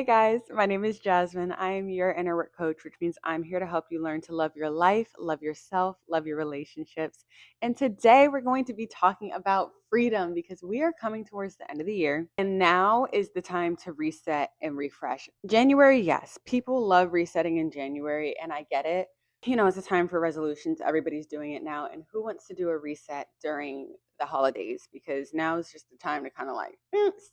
Hey guys, my name is Jasmine. I am your inner work coach, which means I'm here to help you learn to love your life, love yourself, love your relationships. And today we're going to be talking about freedom because we are coming towards the end of the year. And now is the time to reset and refresh. January, yes, people love resetting in January, and I get it. It's a time for resolutions. Everybody's doing it now. And who wants to do a reset during the holidays? Because now is just the time to kind of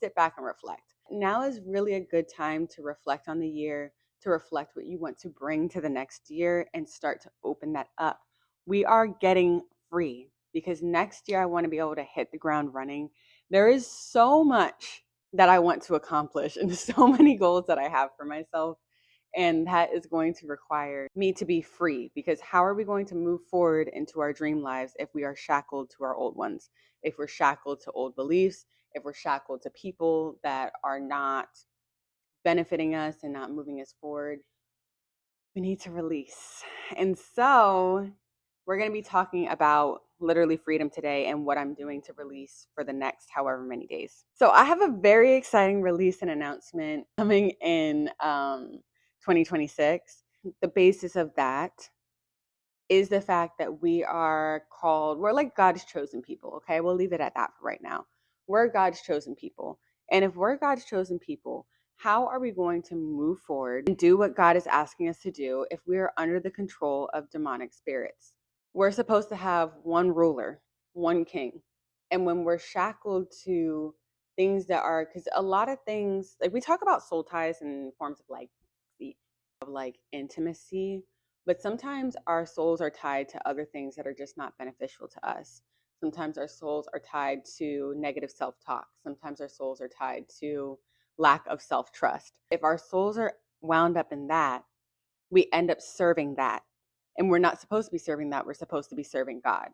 sit back and reflect. Now is really a good time to reflect on the year, to reflect what you want to bring to the next year and start to open that up. We are getting free because next year I want to be able to hit the ground running. There is so much that I want to accomplish and so many goals that I have for myself. And that is going to require me to be free because how are we going to move forward into our dream lives if we are shackled to our old ones? If we're shackled to old beliefs, if we're shackled to people that are not benefiting us and not moving us forward, we need to release. And so we're going to be talking about literally freedom today and what I'm doing to release for the next however many days. So I have a very exciting release and announcement coming in 2026. The basis of that is the fact that we're like God's chosen people. Okay. We'll leave it at that for right now. We're God's chosen people. And if we're God's chosen people, how are we going to move forward and do what God is asking us to do if we are under the control of demonic spirits? We're supposed to have one ruler, one king. And when we're shackled to things that are, because a lot of things, like we talk about soul ties in forms of intimacy, but sometimes our souls are tied to other things that are just not beneficial to us. Sometimes our souls are tied to negative self talk. Sometimes our souls are tied to lack of self trust. If our souls are wound up in that, we end up serving that. And we're not supposed to be serving that. We're supposed to be serving God.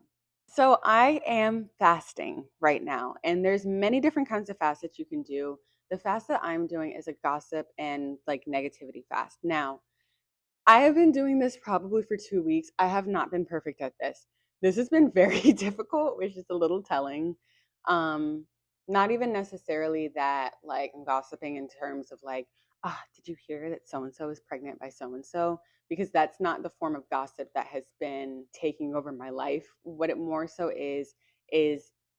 So I am fasting right now, and there's many different kinds of fasts that you can do. The fast that I'm doing is a gossip and negativity fast. Now, I have been doing this probably for 2 weeks. I have not been perfect at this. This has been very difficult, which is a little telling. Um, Not even necessarily that I'm gossiping in terms of did you hear that so and so is pregnant by so and so? Because that's not the form of gossip that has been taking over my life. What it more so is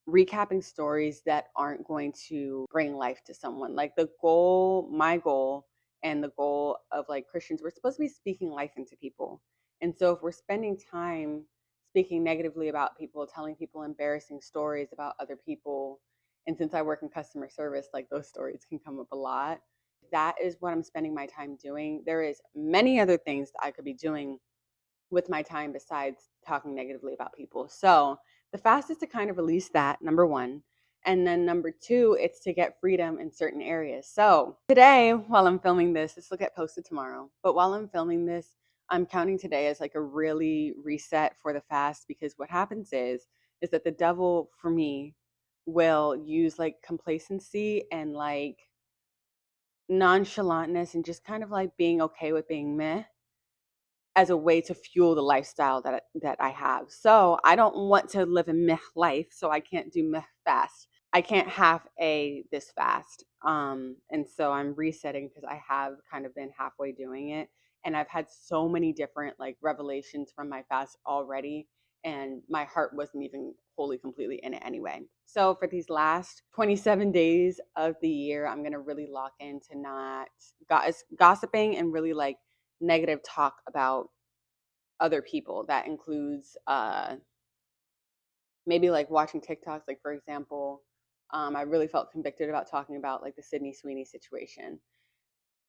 recapping stories that aren't going to bring life to someone. My goal and the goal of Christians, we're supposed to be speaking life into people. And so if we're spending time speaking negatively about people, telling people embarrassing stories about other people, and since I work in customer service, those stories can come up a lot. That is what I'm spending my time doing. There is many other things that I could be doing with my time besides talking negatively about people. So the fast is to kind of release that, number one. And then number two, it's to get freedom in certain areas. So today, while I'm filming this will get posted tomorrow. But while I'm filming this, I'm counting today as a really reset for the fast because what happens is that the devil for me will use complacency and nonchalantness and just kind of being okay with being meh as a way to fuel the lifestyle that I have. So I don't want to live a meh life, so I can't do meh fast. I can't half a this fast. And so I'm resetting because I have kind of been halfway doing it. And I've had so many different revelations from my fast already. And my heart wasn't even wholly completely in it anyway. So for these last 27 days of the year, I'm gonna really lock into not gossiping and really negative talk about other people. That includes maybe watching TikToks. For example, I really felt convicted about talking about the Sydney Sweeney situation.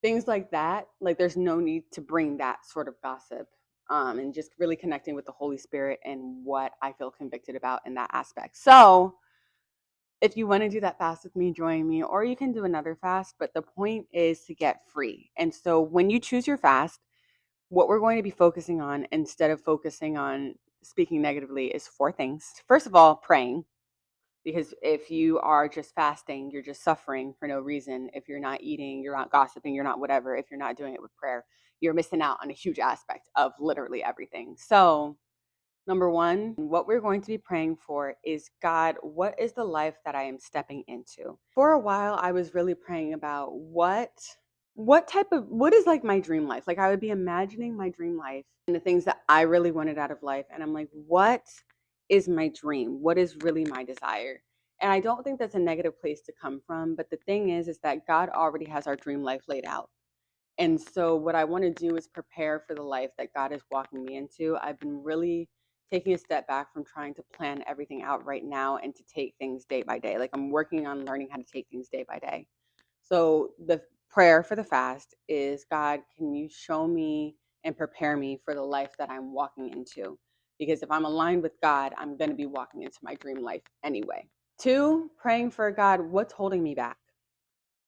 Things like that. There's no need to bring that sort of gossip. And just really connecting with the Holy Spirit and what I feel convicted about in that aspect. So if you want to do that fast with me, join me, or you can do another fast. But the point is to get free. And so when you choose your fast, what we're going to be focusing on instead of focusing on speaking negatively is four things. First of all, praying, because if you are just fasting, you're just suffering for no reason. If you're not eating, you're not gossiping, you're not whatever. If you're not doing it with prayer, you're missing out on a huge aspect of literally everything. So, number one, what we're going to be praying for is, God, what is the life that I am stepping into? For a while, I was really praying about what what is like my dream life? Like I would be imagining my dream life and the things that I really wanted out of life. And I'm like, what is my dream? What is really my desire? And I don't think that's a negative place to come from. But the thing is that God already has our dream life laid out. And so what I want to do is prepare for the life that God is walking me into. I've been really taking a step back from trying to plan everything out right now and to take things day by day. Like I'm working on learning how to take things day by day. So the prayer for the fast is, God, can you show me and prepare me for the life that I'm walking into? Because if I'm aligned with God, I'm going to be walking into my dream life anyway. Two, praying for, God, what's holding me back?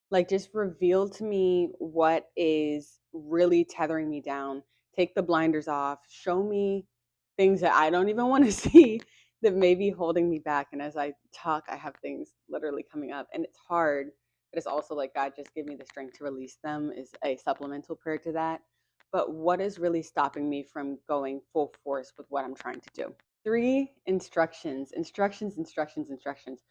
Like, just reveal to me what is really tethering me down. Take the blinders off. Show me things that I don't even want to see that may be holding me back. And as I talk, I have things literally coming up, and it's hard. But it's also like, God, just give me the strength to release them is a supplemental prayer to that. But what is really stopping me from going full force with what I'm trying to do? Three, instructions, instructions, instructions, instructions.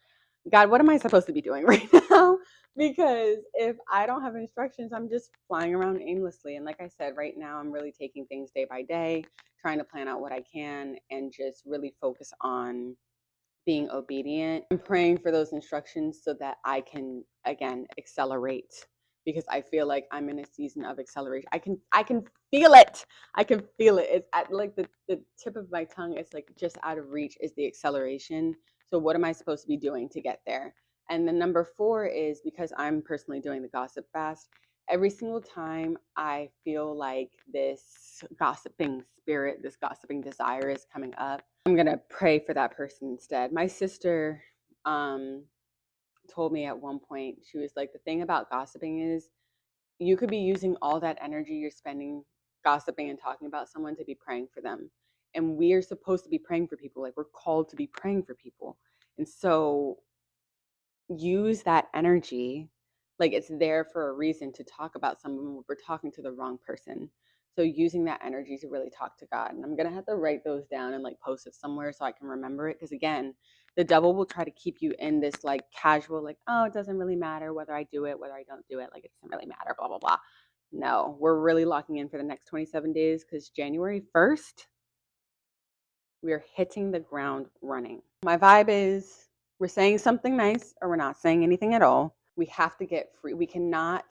God, what am I supposed to be doing right now? Because if I don't have instructions, I'm just flying around aimlessly. And like I said, right now, I'm really taking things day by day, trying to plan out what I can, and just really focus on being obedient. I'm praying for those instructions so that I can, again, accelerate, because I feel like I'm in a season of acceleration. I can feel it. I can feel it. It's at like the tip of my tongue. It's like just out of reach is the acceleration. So what am I supposed to be doing to get there? And then number four is, because I'm personally doing the gossip fast, every single time I feel like this gossiping spirit, this gossiping desire is coming up, I'm going to pray for that person instead. My sister um, told me at one point, she was like, the thing about gossiping is you could be using all that energy you're spending gossiping and talking about someone to be praying for them. And we are supposed to be praying for people. Like we're called to be praying for people. And so use that energy like it's there for a reason to talk about someone when we're talking to the wrong person. So using that energy to really talk to God. And I'm gonna have to write those down and like post it somewhere so I can remember it. Because again, the devil will try to keep you in this like casual, like, oh, it doesn't really matter whether I do it, whether I don't do it, like it doesn't really matter, blah, blah, blah. No, we're really locking in for the next 27 days because January 1st, we're hitting the ground running. My vibe is we're saying something nice or we're not saying anything at all. We have to get free. We cannot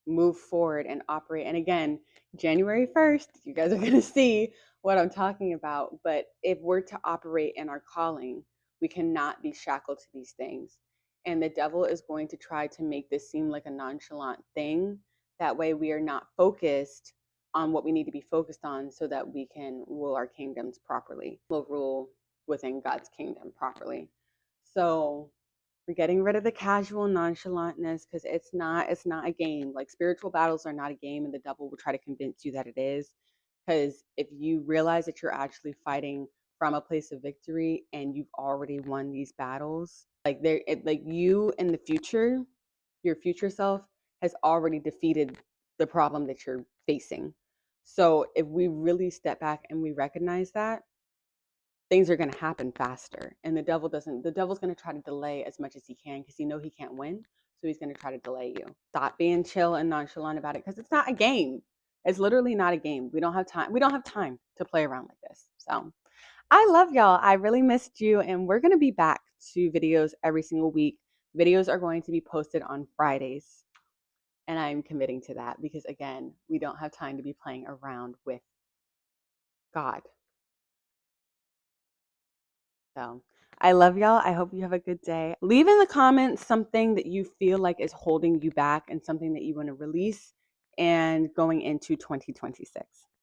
move forward and operate. And again, January 1st, you guys are going to see what I'm talking about. But if we're to operate in our calling, we cannot be shackled to these things. And the devil is going to try to make this seem like a nonchalant thing. That way, we are not focused on what we need to be focused on so that we can rule our kingdoms properly. We'll rule within God's kingdom properly. So we're getting rid of the casual nonchalantness because it's not a game. Like spiritual battles are not a game, and the devil will try to convince you that it is. Because if you realize that you're actually fighting from a place of victory and you've already won these battles, like you in the future, your future self has already defeated the problem that you're facing. So if we really step back and we recognize that, things are going to happen faster. And the devil's going to try to delay as much as he can because he can't win. So he's going to try to delay you. Stop being chill and nonchalant about it because it's not a game. It's literally not a game. We don't have time. We don't have time to play around like this. So I love y'all. I really missed you. And we're going to be back to videos every single week. Videos are going to be posted on Fridays. And I'm committing to that because, again, we don't have time to be playing around with God. So I love y'all. I hope you have a good day. Leave in the comments something that you feel like is holding you back and something that you want to release and going into 2026.